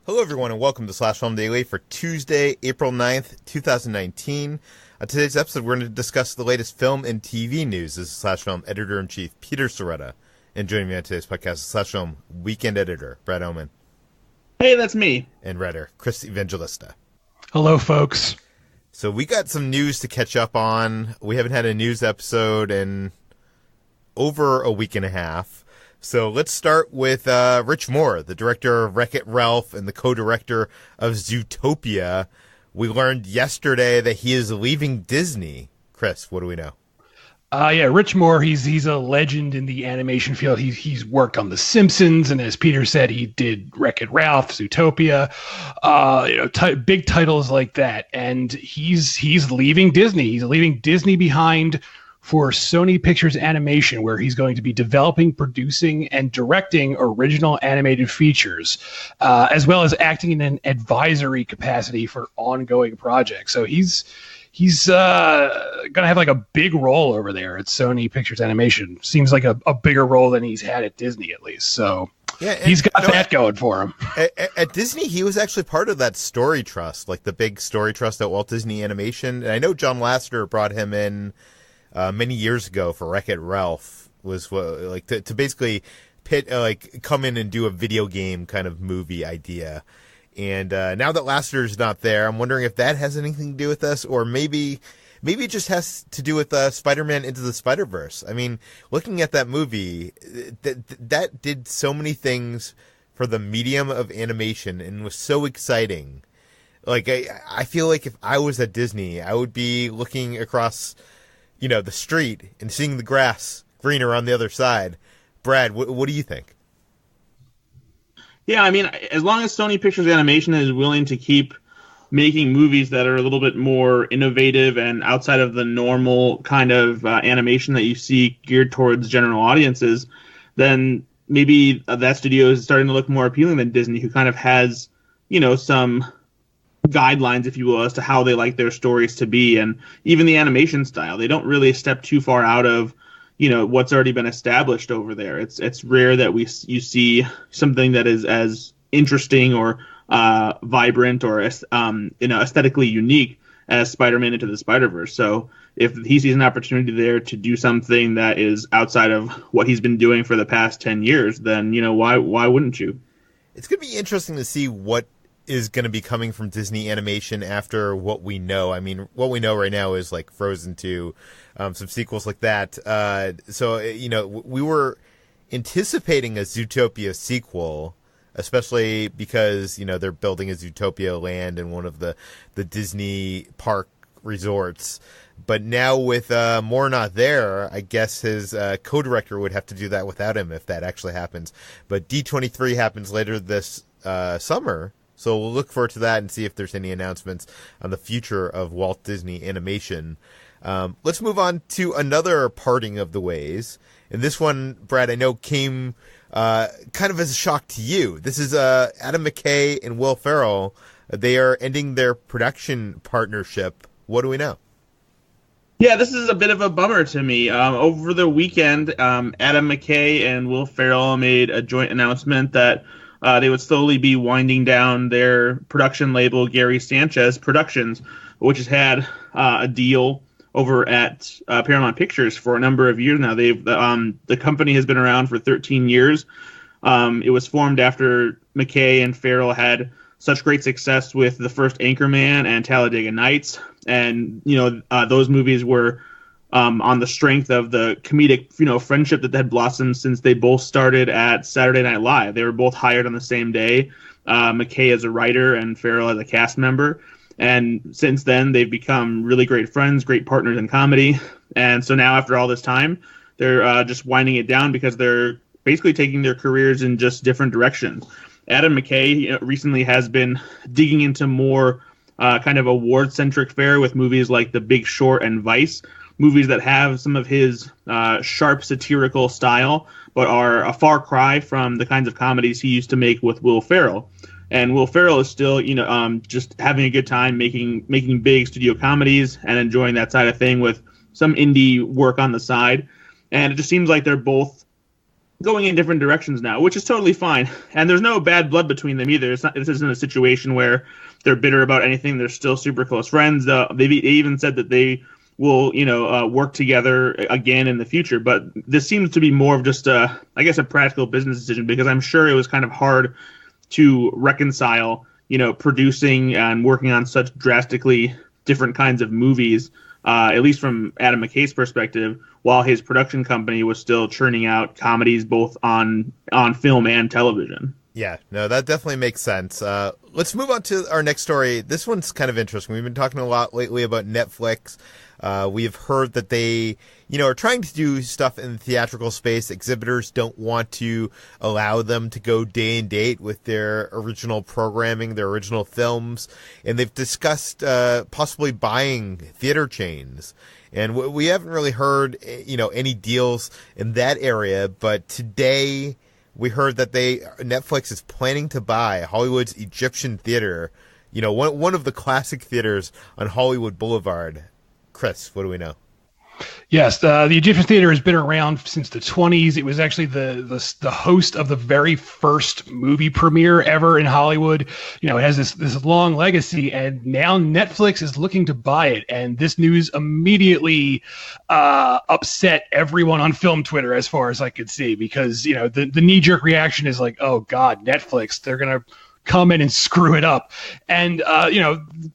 Hello, everyone, and welcome to Slash Film Daily for Tuesday, April 9th, 2019. On today's episode, we're going to discuss the latest film and TV news. This is Slash Film Editor-in-Chief Peter Sciretta. And joining me on today's podcast is Slash Film Weekend Editor Brad Oman. Hey, that's me. And writer Chris Evangelista. Hello, folks. So we got some news to catch up on. We haven't had a news episode in over a week and a half. So let's start with Rich Moore, the director of Wreck-It Ralph and the co-director of Zootopia. We learned yesterday that he is leaving Disney. Chris, what do we know? Rich Moore, he's a legend in the animation field. He's worked on The Simpsons, and as Peter said, he did Wreck-It Ralph, Zootopia, big titles like that. And he's leaving Disney. He's leaving Disney behind for Sony Pictures Animation, where he's going to be developing, producing, and directing original animated features, as well as acting in an advisory capacity for ongoing projects. So he's going to have like a big role over there at Sony Pictures Animation. Seems like a bigger role than he's had at Disney, at least. So yeah, he's got that going for him. At Disney, he was actually part of that story trust, like the big story trust at Walt Disney Animation. And I know John Lasseter brought him in many years ago for Wreck-It Ralph, was like to basically come in and do a video game kind of movie idea. And now that Lasseter's not there, I'm wondering if that has anything to do with this, or maybe it just has to do with Spider-Man Into the Spider-Verse. I mean, looking at that movie, that did so many things for the medium of animation and was so exciting. Like, I feel like if I was at Disney, I would be looking across the street and seeing the grass greener on the other side. Brad, what do you think? Yeah, I mean, as long as Sony Pictures Animation is willing to keep making movies that are a little bit more innovative and outside of the normal kind of animation that you see geared towards general audiences, then maybe that studio is starting to look more appealing than Disney, who kind of has, some guidelines, if you will, as to how they like their stories to be, and even the animation style. They don't really step too far out of what's already been established over there. It's rare that you see something that is as interesting or vibrant or aesthetically unique as Spider-Man Into the Spider-Verse. So if he sees an opportunity there to do something that is outside of what he's been doing for the past 10 years, then why wouldn't you? It's going to be interesting to see what is going to be coming from Disney Animation after what we know. I mean, what we know right now is like Frozen 2, some sequels like that. So we were anticipating a Zootopia sequel, especially because, they're building a Zootopia land in one of the Disney park resorts. But now with Moore not there, I guess his co-director would have to do that without him if that actually happens. But D23 happens later this summer. So we'll look forward to that and see if there's any announcements on the future of Walt Disney Animation. Let's move on to another parting of the ways. And this one, Brad, I know came kind of as a shock to you. This is Adam McKay and Will Ferrell. They are ending their production partnership. What do we know? Yeah, this is a bit of a bummer to me. Over the weekend, Adam McKay and Will Ferrell made a joint announcement that they would slowly be winding down their production label, Gary Sanchez Productions, which has had a deal over at Paramount Pictures for a number of years now. The company has been around for 13 years. It was formed after McKay and Ferrell had such great success with the first Anchorman and Talladega Nights, and those movies were on the strength of the comedic, friendship that had blossomed since they both started at Saturday Night Live. They were both hired on the same day, McKay as a writer and Ferrell as a cast member. And since then, they've become really great friends, great partners in comedy. And so now, after all this time, they're just winding it down because they're basically taking their careers in just different directions. Adam McKay recently has been digging into more kind of award-centric fare with movies like The Big Short and Vice, movies that have some of his sharp satirical style, but are a far cry from the kinds of comedies he used to make with Will Ferrell. And Will Ferrell is still, just having a good time making big studio comedies and enjoying that side of thing with some indie work on the side. And it just seems like they're both going in different directions now, which is totally fine. And there's no bad blood between them either. This isn't a situation where they're bitter about anything. They're still super close friends. They even said that they will, work together again in the future. But this seems to be more of just a practical business decision, because I'm sure it was kind of hard to reconcile, producing and working on such drastically different kinds of movies, at least from Adam McKay's perspective, while his production company was still churning out comedies both on film and television. Yeah, no, that definitely makes sense. Let's move on to our next story. This one's kind of interesting. We've been talking a lot lately about Netflix. We have heard that they, are trying to do stuff in the theatrical space. Exhibitors don't want to allow them to go day and date with their original programming, their original films. And they've discussed possibly buying theater chains. And we haven't really heard, any deals in that area. But today we heard that Netflix is planning to buy Hollywood's Egyptian Theater, one of the classic theaters on Hollywood Boulevard. Chris, what do we know? Yes, the Egyptian Theater has been around since the 1920s. It was actually the host of the very first movie premiere ever in Hollywood. It has this long legacy, and now Netflix is looking to buy it. And this news immediately upset everyone on film Twitter, as far as I could see, because the knee-jerk reaction is like, oh God, Netflix, they're gonna come in and screw it up. And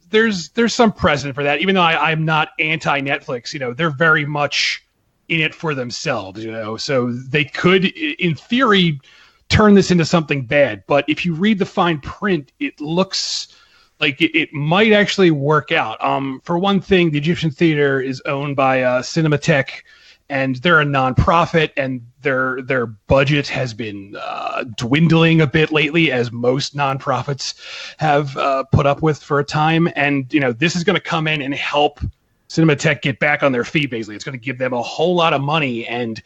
there's some precedent for that. Even though I'm not anti-Netflix, they're very much in it for themselves, so they could, in theory, turn this into something bad. But if you read the fine print, it looks like it might actually work out. For one thing, the Egyptian Theater is owned by Cinematheque, and they're a nonprofit, and their budget has been dwindling a bit lately, as most nonprofits have put up with for a time. And this is going to come in and help Cinematheque get back on their feet. Basically, it's going to give them a whole lot of money, and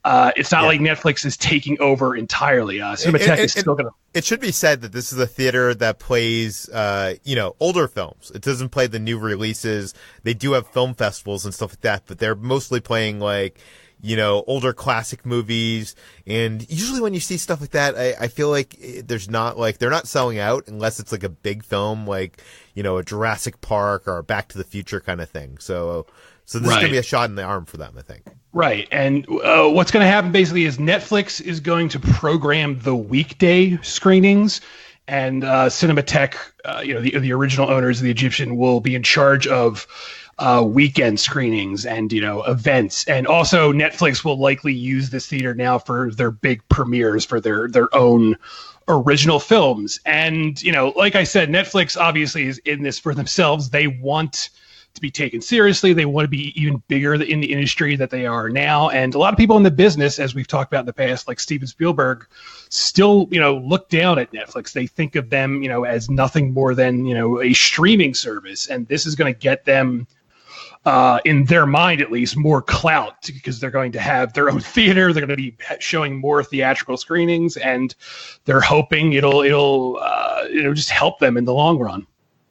it's not like Netflix is taking over entirely. Cinematheque is still going to. It should be said that this is a theater that plays, older films. It doesn't play the new releases. They do have film festivals and stuff like that, but they're mostly playing older classic movies. And usually when you see stuff like that, I feel like there's not they're not selling out unless it's like a big film, a Jurassic Park or a Back to the Future kind of thing. So this is going to be a shot in the arm for them, I think. Right. And what's going to happen basically is Netflix is going to program the weekday screenings, and Cinematheque, the original owners of the Egyptian, will be in charge of weekend screenings and, events. And also Netflix will likely use this theater now for their big premieres for their own original films. And, like I said, Netflix obviously is in this for themselves. They want to be taken seriously. They want to be even bigger in the industry that they are now. And a lot of people in the business, as we've talked about in the past, like Steven Spielberg, still, look down at Netflix. They think of them, as nothing more than, a streaming service. And this is going to get them, in their mind at least, more clout, because they're going to have their own theater. They're going to be showing more theatrical screenings, and they're hoping it'll just help them in the long run.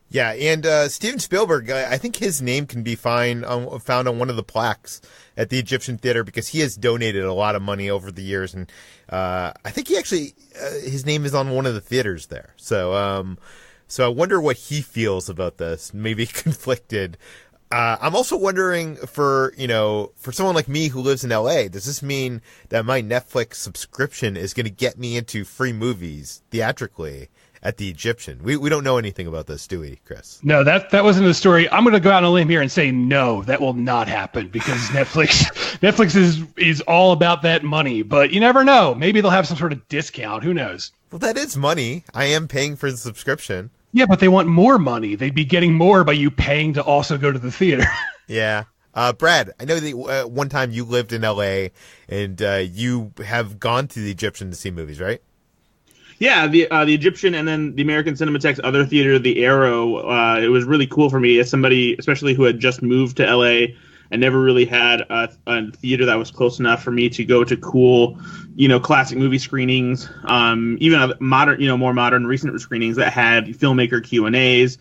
Yeah, and Steven Spielberg, I think his name can be found on one of the plaques at the Egyptian Theater, because he has donated a lot of money over the years, and I think he actually his name is on one of the theaters there. So I wonder what he feels about this. Maybe conflicted. I'm also wondering for someone like me who lives in LA, does this mean that my Netflix subscription is going to get me into free movies theatrically at the Egyptian? We don't know anything about this, do we, Chris? No, that wasn't the story. I'm going to go out on a limb here and say no, that will not happen, because Netflix is all about that money. But you never know. Maybe they'll have some sort of discount. Who knows? Well, that is money. I am paying for the subscription. Yeah, but they want more money. They'd be getting more by you paying to also go to the theater. Yeah. Brad, I know that one time you lived in LA, and you have gone to the Egyptian to see movies, right? Yeah, the Egyptian, and then the American Cinematheque's other theater, the Arrow. It was really cool for me as somebody, especially who had just moved to LA and never really had a theater that was close enough for me to go to cool, classic movie screenings, even modern, more modern recent screenings that had filmmaker Q&As.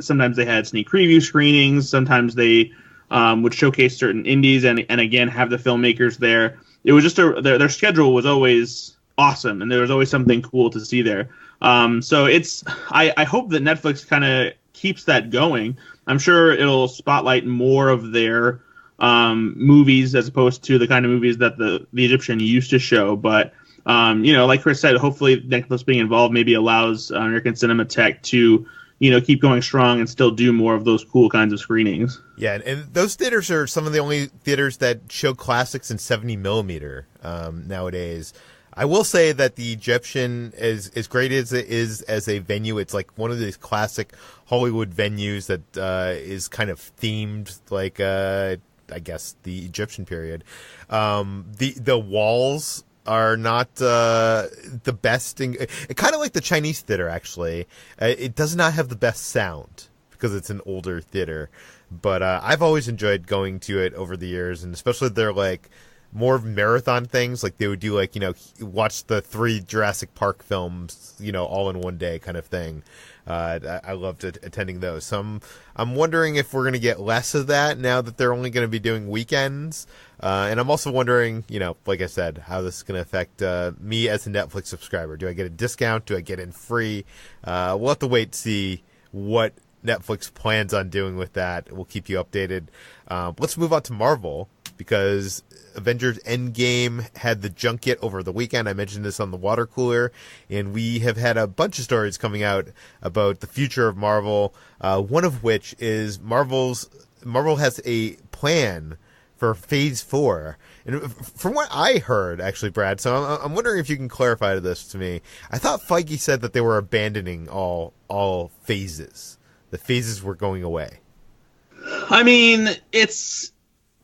Sometimes they had sneak preview screenings. Sometimes they would showcase certain indies and again have the filmmakers there. it was just their schedule was always awesome, and there was always something cool to see there. So I hope that Netflix kind of keeps that going. I'm sure it'll spotlight more of their movies as opposed to the kind of movies that the Egyptian used to show. But like Chris said, hopefully Netflix being involved maybe allows American Cinematheque to keep going strong and still do more of those cool kinds of screenings. Yeah, and those theaters are some of the only theaters that show classics in 70 millimeter nowadays. I will say that the Egyptian, as great as it is as a venue, it's like one of these classic Hollywood venues that is kind of themed like, I guess, the Egyptian period. The walls are not the best. Kind of like the Chinese theater, actually. It does not have the best sound because it's an older theater. But I've always enjoyed going to it over the years, and especially their like more marathon things, like they would do like watch the 3 Jurassic Park films all in one day kind of thing. I loved attending those. So I'm wondering if we're going to get less of that now that they're only going to be doing weekends. And I'm also wondering, like I said, how this is going to affect me as a Netflix subscriber. Do I get a discount? Do I get in free? We'll have to wait to see what Netflix plans on doing with that. We'll keep you updated. Let's move on to Marvel, because Avengers Endgame had the junket over the weekend. I mentioned this on the water cooler, and we have had a bunch of stories coming out about the future of Marvel, one of which is Marvel has a plan for Phase 4. And from what I heard, actually, Brad, so I'm wondering if you can clarify this to me. I thought Feige said that they were abandoning all phases. The phases were going away. I mean,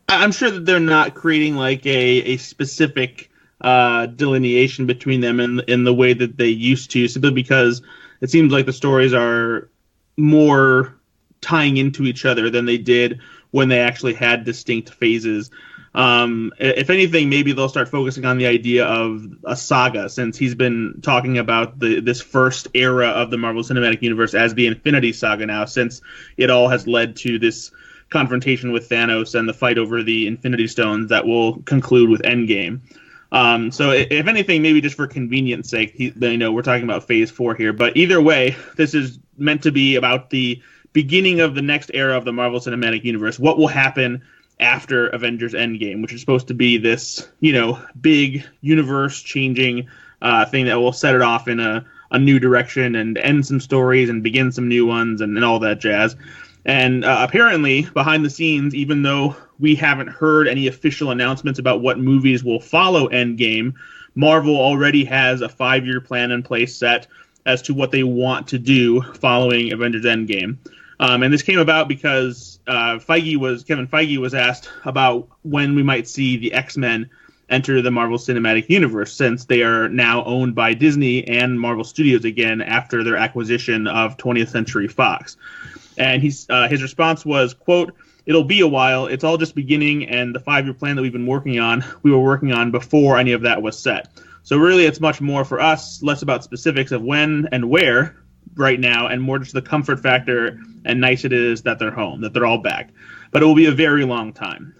I'm sure that they're not creating like a specific delineation between them in the way that they used to, simply because it seems like the stories are more tying into each other than they did when they actually had distinct phases. If anything, maybe they'll start focusing on the idea of a saga, since he's been talking about this first era of the Marvel Cinematic Universe as the Infinity Saga now, since it all has led to this confrontation with Thanos and the fight over the Infinity Stones that will conclude with Endgame. So if anything, maybe just for convenience sake, we're talking about Phase 4 here. But either way, this is meant to be about the beginning of the next era of the Marvel Cinematic Universe. What will happen after Avengers Endgame, which is supposed to be this, big universe-changing thing that will set it off in a new direction and end some stories and begin some new ones and all that jazz. And apparently, behind the scenes, even though we haven't heard any official announcements about what movies will follow Endgame, Marvel already has a 5-year plan in place set as to what they want to do following Avengers Endgame. And this came about because Kevin Feige was asked about when we might see the X-Men enter the Marvel Cinematic Universe, since they are now owned by Disney and Marvel Studios again after their acquisition of 20th Century Fox. And his response was, quote, "It'll be a while. It's all just beginning, and the 5-year plan that we were working on before any of that was set. So really, it's much more for us, less about specifics of when and where right now, and more just the comfort factor and nice it is that they're home, that they're all back. But it will be a very long time."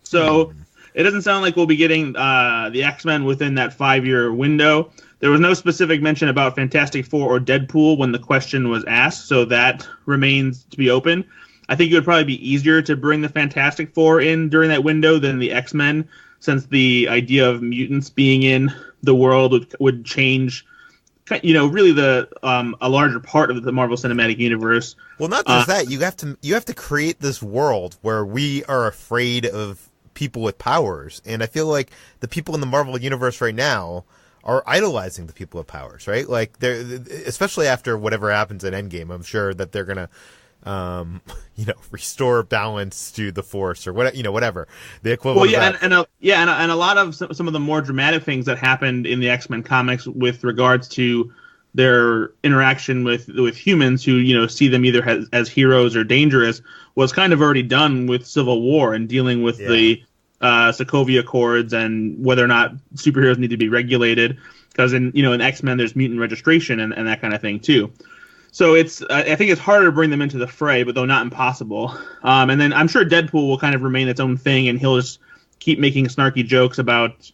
So it doesn't sound like we'll be getting the X-Men within that 5-year window. There was no specific mention about Fantastic Four or Deadpool when the question was asked, so that remains to be open. I think it would probably be easier to bring the Fantastic Four in during that window than the X-Men, since the idea of mutants being in the world would change, really a larger part of the Marvel Cinematic Universe. Well, not just that. You have to create this world where we are afraid of people with powers, and I feel like the people in the Marvel Universe right now are idolizing the people with powers, right? Like, they're, especially after whatever happens in Endgame, I'm sure that they're gonna, restore balance to the Force or whatever the equivalent. Well, of that. and a lot of some of the more dramatic things that happened in the X-Men comics with regards to their interaction with humans who see them either as heroes or dangerous was kind of already done with Civil War and dealing with the Sokovia Accords and whether or not superheroes need to be regulated, because in X-Men there's mutant registration and that kind of thing too. So I think it's harder to bring them into the fray, but though not impossible. And then I'm sure Deadpool will kind of remain its own thing, and he'll just keep making snarky jokes about,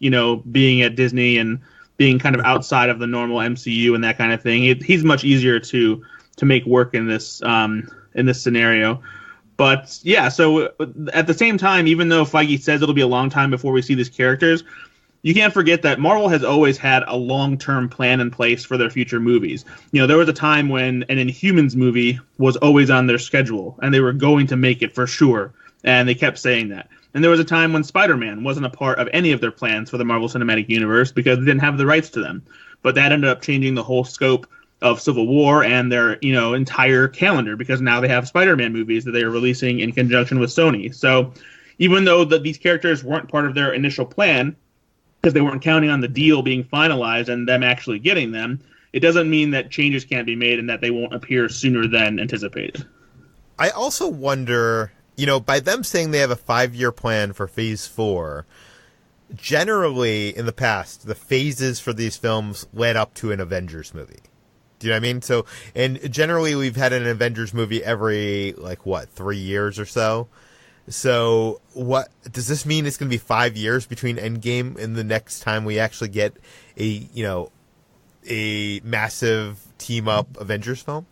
being at Disney and being kind of outside of the normal MCU and that kind of thing. He's much easier to make work in this scenario. But yeah, so at the same time, even though Feige says it'll be a long time before we see these characters, you can't forget that Marvel has always had a long-term plan in place for their future movies. There was a time when an Inhumans movie was always on their schedule, and they were going to make it for sure, and they kept saying that. And there was a time when Spider-Man wasn't a part of any of their plans for the Marvel Cinematic Universe because they didn't have the rights to them. But that ended up changing the whole scope of Civil War and their, entire calendar, because now they have Spider-Man movies that they are releasing in conjunction with Sony. So even though these characters weren't part of their initial plan, because they weren't counting on the deal being finalized and them actually getting them, it doesn't mean that changes can't be made and that they won't appear sooner than anticipated. I also wonder, by them saying they have a 5-year plan for Phase 4, generally in the past, the phases for these films led up to an Avengers movie. Do you know what I mean? So, and generally we've had an Avengers movie every, 3 years or so. So, what does this mean? It's going to be 5 years between Endgame and the next time we actually get a massive team up Avengers film?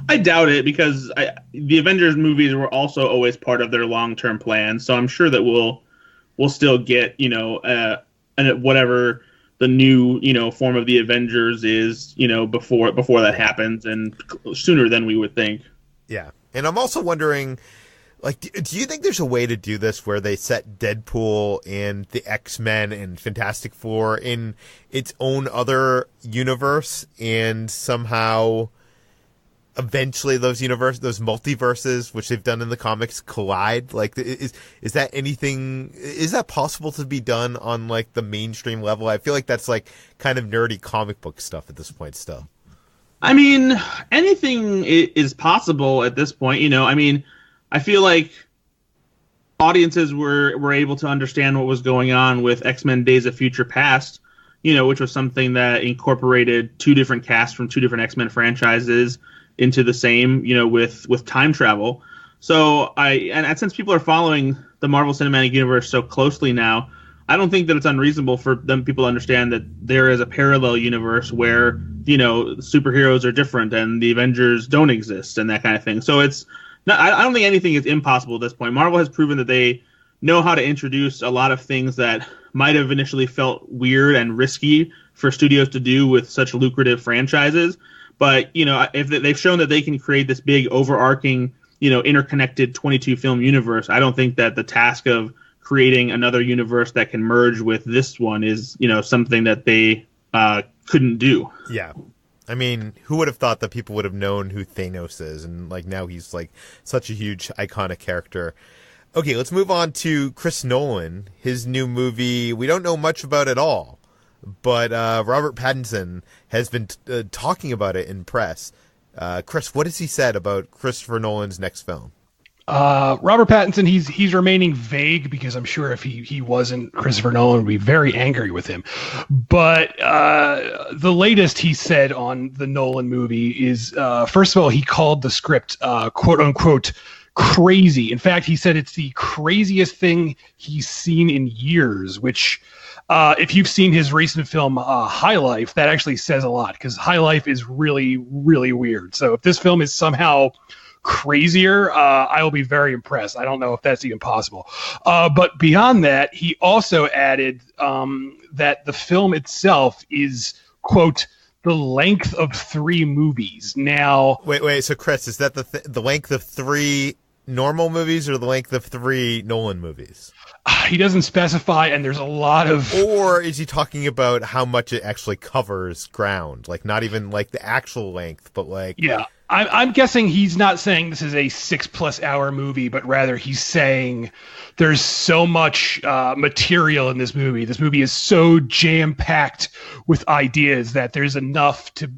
I doubt it, because the Avengers movies were also always part of their long-term plan. So I'm sure that we'll still get whatever the new form of the Avengers is before that happens, and sooner than we would think. Yeah, and I'm also wondering, do you think there's a way to do this where they set Deadpool and the X-Men and Fantastic Four in its own other universe, and somehow eventually those multiverses, which they've done in the comics, collide? Is that possible to be done on the mainstream level? I feel like that's kind of nerdy comic book stuff at this point still. I mean, anything is possible at this point. I feel like audiences were able to understand what was going on with X-Men Days of Future Past, which was something that incorporated 2 different casts from 2 different X-Men franchises into the same, with time travel. So and since people are following the Marvel Cinematic Universe so closely now, I don't think that it's unreasonable for people to understand that there is a parallel universe where, superheroes are different and the Avengers don't exist and that kind of thing. So I don't think anything is impossible at this point. Marvel has proven that they know how to introduce a lot of things that might have initially felt weird and risky for studios to do with such lucrative franchises. But, if they've shown that they can create this big overarching, interconnected 22 film universe, I don't think that the task of creating another universe that can merge with this one is, something that they couldn't do. Yeah. I mean, who would have thought that people would have known who Thanos is? And now he's such a huge iconic character. Okay, let's move on to Chris Nolan. His new movie, we don't know much about at all. But Robert Pattinson has been talking about it in press. Chris, what has he said about Christopher Nolan's next film? Robert Pattinson, he's remaining vague, because I'm sure if he wasn't Christopher Nolan, would be very angry with him. But the latest he said on the Nolan movie is, first of all, he called the script quote unquote crazy. In fact, he said it's the craziest thing he's seen in years, which if you've seen his recent film High Life, that actually says a lot, because High Life is really, really weird. So if this film is somehow crazier, I will be very impressed. I don't know if that's even possible. But beyond that, he also added that the film itself is, quote, the length of 3 movies. Now, wait. So, Chris, is that the length of 3 normal movies or the length of 3 Nolan movies? He doesn't specify, and there's a lot of... Or is he talking about how much it actually covers ground? Not even the actual length, but Yeah, I'm guessing he's not saying this is a 6+ hour movie, but rather he's saying there's so much material in this movie. This movie is so jam-packed with ideas that there's enough to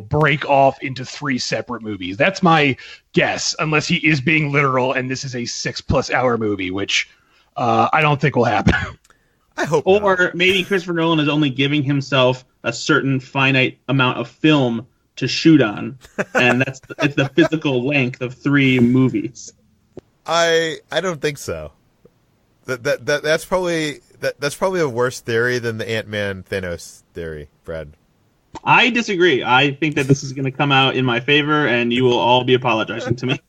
break off into 3 separate movies. That's my guess, unless he is being literal and this is a 6+ hour movie, which... I don't think will happen. I hope Or not. Maybe Christopher Nolan is only giving himself a certain finite amount of film to shoot on, and it's the physical length of 3 movies. I don't think so. That's probably a worse theory than the Ant-Man Thanos theory, Brad. I disagree. I think that this is going to come out in my favor, and you will all be apologizing to me.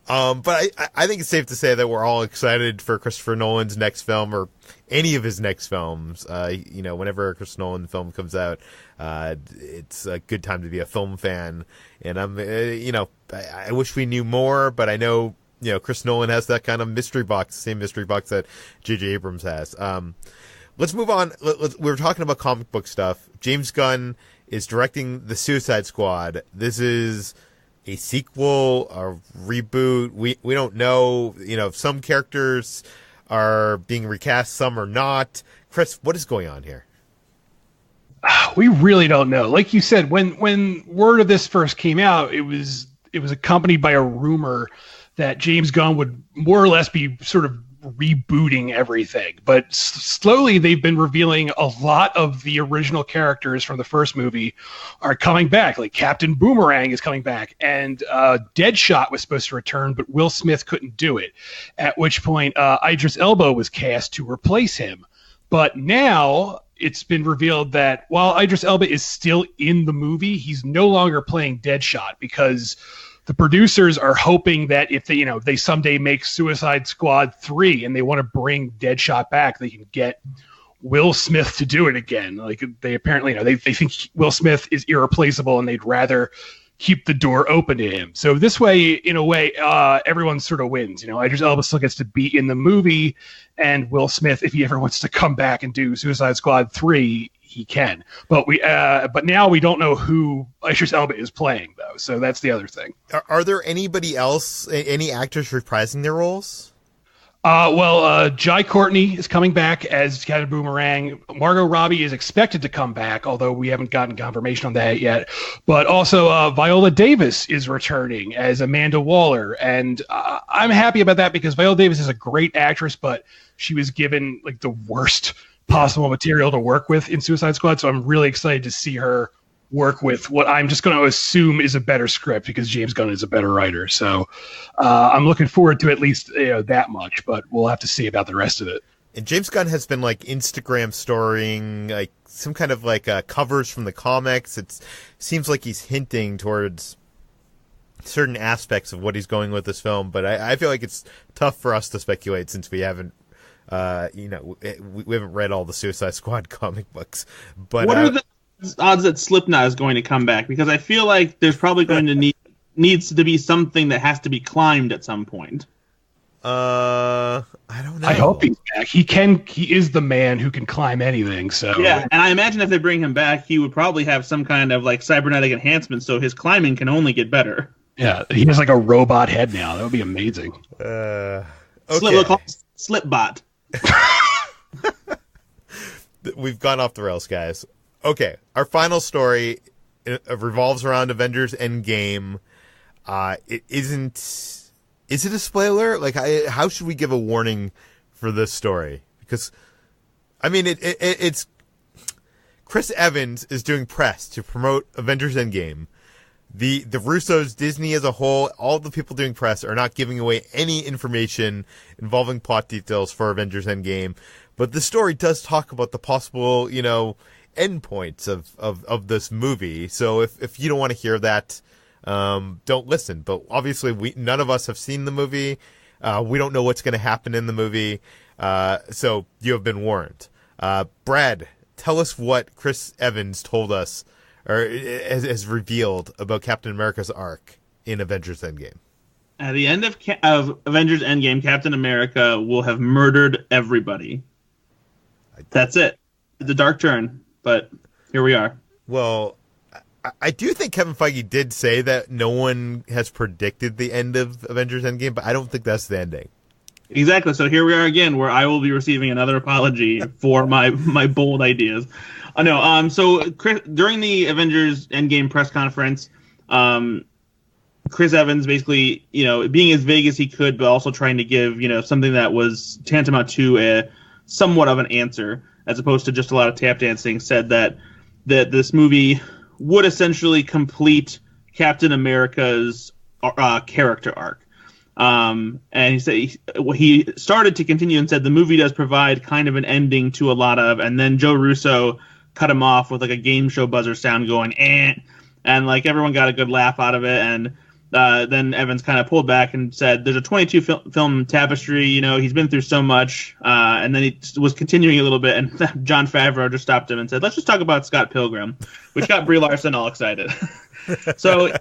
But I think it's safe to say that we're all excited for Christopher Nolan's next film, or any of his next films. Whenever a Chris Nolan film comes out, it's a good time to be a film fan. And I wish we knew more, but I know, Chris Nolan has that kind of mystery box, the same mystery box that J.J. Abrams has. Let's move on. We were talking about comic book stuff. James Gunn is directing The Suicide Squad. This is a sequel, a reboot. We don't know. Some characters are being recast, some are not. Chris, what is going on here? We really don't know. Like you said, when word of this first came out, it was accompanied by a rumor that James Gunn would more or less be sort of rebooting everything. But slowly they've been revealing a lot of the original characters from the first movie are coming back. Like Captain Boomerang is coming back, and Deadshot was supposed to return, but Will Smith couldn't do it, at which point Idris Elba was cast to replace him. But now it's been revealed that while Idris Elba is still in the movie, he's no longer playing Deadshot, because the producers are hoping that if they someday make Suicide Squad 3 and they want to bring Deadshot back, they can get Will Smith to do it again. Like they apparently, they think Will Smith is irreplaceable and they'd rather keep the door open to him. So this way, in a way, everyone sort of wins. Idris Elba still gets to be in the movie, and Will Smith, if he ever wants to come back and do Suicide Squad 3, he can. But now we don't know who Idris Elba is playing, though. So that's the other thing. Are there anybody else, any actors reprising their roles? Jai Courtney is coming back as Captain Boomerang. Margot Robbie is expected to come back, although we haven't gotten confirmation on that yet. But also Viola Davis is returning as Amanda Waller. And I'm happy about that because Viola Davis is a great actress, but she was given like the worst possible material to work with in Suicide Squad. So I'm really excited to see her work with what I'm just going to assume is a better script because James Gunn is a better writer. So I'm looking forward to at least that much, but we'll have to see about the rest of it. And James Gunn has been like Instagram storying like some kind of like covers from the comics. It seems like he's hinting towards certain aspects of what he's going with this film, but I feel like it's tough for us to speculate since we haven't we haven't read all the Suicide Squad comic books. But what are the odds that Slipknot is going to come back? Because I feel like there's probably going to needs to be something that has to be climbed at some point. I don't know. I hope he's back. He is the man who can climb anything. So yeah, and I imagine if they bring him back, he would probably have some kind of like cybernetic enhancement, so his climbing can only get better. Yeah, he has like a robot head now. That would be amazing. Okay. Slipbot. We've gone off the rails, guys. Okay, our final story revolves around Avengers Endgame. It isn't. Is it a spoiler? Like, how should we give a warning for this story? Because, I mean, it's Chris Evans is doing press to promote Avengers Endgame. The Russos, Disney as a whole, all the people doing press are not giving away any information involving plot details for Avengers Endgame. But the story does talk about the possible, endpoints of this movie. So if you don't want to hear that, don't listen. But obviously none of us have seen the movie. We don't know what's going to happen in the movie. So you have been warned. Brad, tell us what Chris Evans told us or has revealed about Captain America's arc in Avengers Endgame. At the end of Avengers Endgame, Captain America will have murdered everybody. That's it. It's a dark turn, but here we are. Well, I do think Kevin Feige did say that no one has predicted the end of Avengers Endgame, but I don't think that's the ending. Exactly. So here we are again, where I will be receiving another apology for my bold ideas. So Chris, during the Avengers Endgame press conference, Chris Evans basically, being as vague as he could, but also trying to give, something that was tantamount to a somewhat of an answer, as opposed to just a lot of tap dancing, said that this movie would essentially complete Captain America's character arc. And he said he started to continue and said the movie does provide kind of an ending to a lot of, and then Joe Russo cut him off with like a game show buzzer sound going, and like everyone got a good laugh out of it. And then Evans kind of pulled back and said, there's a 22 film tapestry, you know, he's been through so much. And then he was continuing a little bit, and Jon Favreau just stopped him and said, let's just talk about Scott Pilgrim, which got Brie Larson all excited. So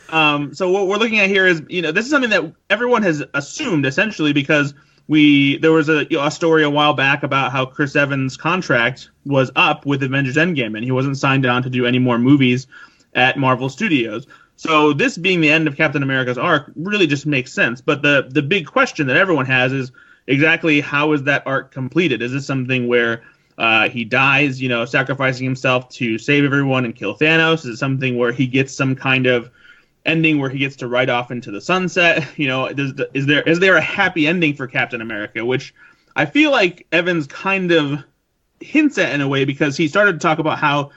what we're looking at here is, you know, this is something that everyone has assumed essentially, because there was a story a while back about how Chris Evans' contract was up with Avengers Endgame, and he wasn't signed on to do any more movies at Marvel Studios. So this being the end of Captain America's arc really just makes sense. But the big question that everyone has is exactly how is that arc completed? Is this something where he dies, you know, sacrificing himself to save everyone and kill Thanos? Is it something where he gets some kind of ending where he gets to ride off into the sunset? You know, is there a happy ending for Captain America? Which I feel like Evans kind of hints at in a way, because he started to talk about how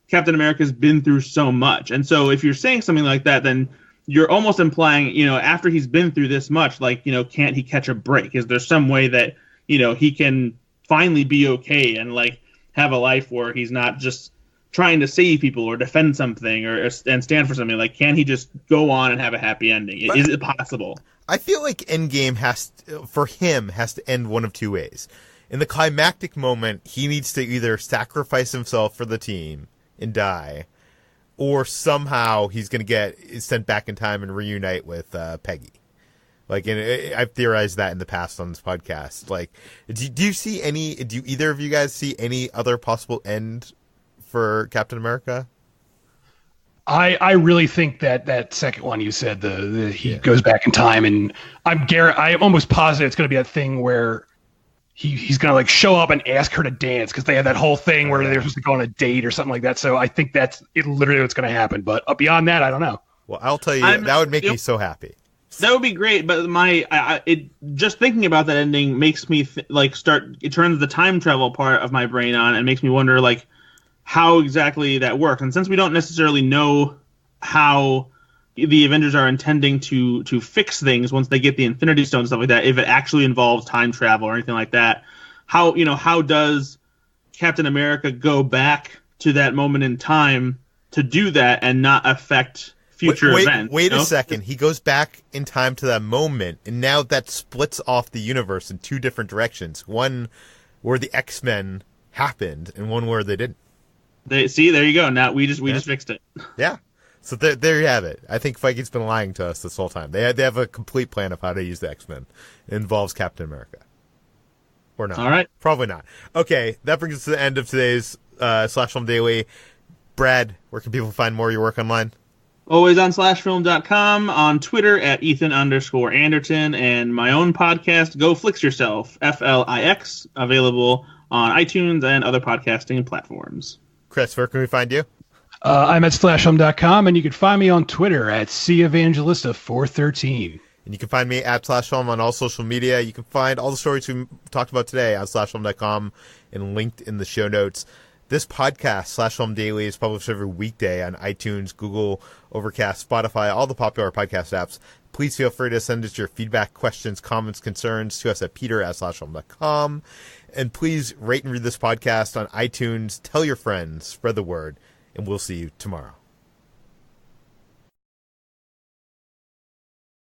Captain America's been through so much. And so if you're saying something like that, then you're almost implying, you know, after he's been through this much, like, you know, can't he catch a break? Is there some way that, you know, he can finally be okay and like have a life where he's not just trying to save people or defend something and stand for something? Like, can he just go on and have a happy ending? Is it possible? I feel like Endgame has to end one of two ways. In the climactic moment, he needs to either sacrifice himself for the team and die, or somehow he's going to get sent back in time and reunite with Peggy. Like, and I've theorized that in the past on this podcast. Like, do either of you guys see any other possible end for Captain America? I really think that second one you said, he goes back in time, and I'm almost positive it's going to be that thing where he's going to like show up and ask her to dance, because they had that whole thing where they're supposed to go on a date or something like that. So I think that's literally what's going to happen. But beyond that, I don't know. Well, I'll tell you, that would make me so happy. That would be great. But just thinking about that ending makes me it turns the time travel part of my brain on and makes me wonder like how exactly that works. And since we don't necessarily know how the Avengers are intending to fix things once they get the Infinity Stone and stuff like that, if it actually involves time travel or anything like that, how does Captain America go back to that moment in time to do that and not affect future events? Wait a second. He goes back in time to that moment, and now that splits off the universe in two different directions. One where the X-Men happened, and one where they didn't. There you go. Now we just fixed it. Yeah. So there you have it. I think Feige's been lying to us this whole time. They have a complete plan of how to use the X-Men. It involves Captain America. Or not. All right. Probably not. Okay, that brings us to the end of today's Slash Film Daily. Brad, where can people find more of your work online? Always on slashfilm.com, on Twitter at Ethan_Anderton, and my own podcast, Go Flix Yourself, FLIX, available on iTunes and other podcasting platforms. Chris, where can we find you? I'm at slashfilm.com, and you can find me on Twitter at CEvangelista413. And you can find me at slashfilm on all social media. You can find all the stories we talked about today on slashfilm.com and linked in the show notes. This podcast, Slash Film Daily, is published every weekday on iTunes, Google, Overcast, Spotify, all the popular podcast apps. Please feel free to send us your feedback, questions, comments, concerns to us at peter@slashfilm.com. And please rate and read this podcast on iTunes. Tell your friends, spread the word, and we'll see you tomorrow.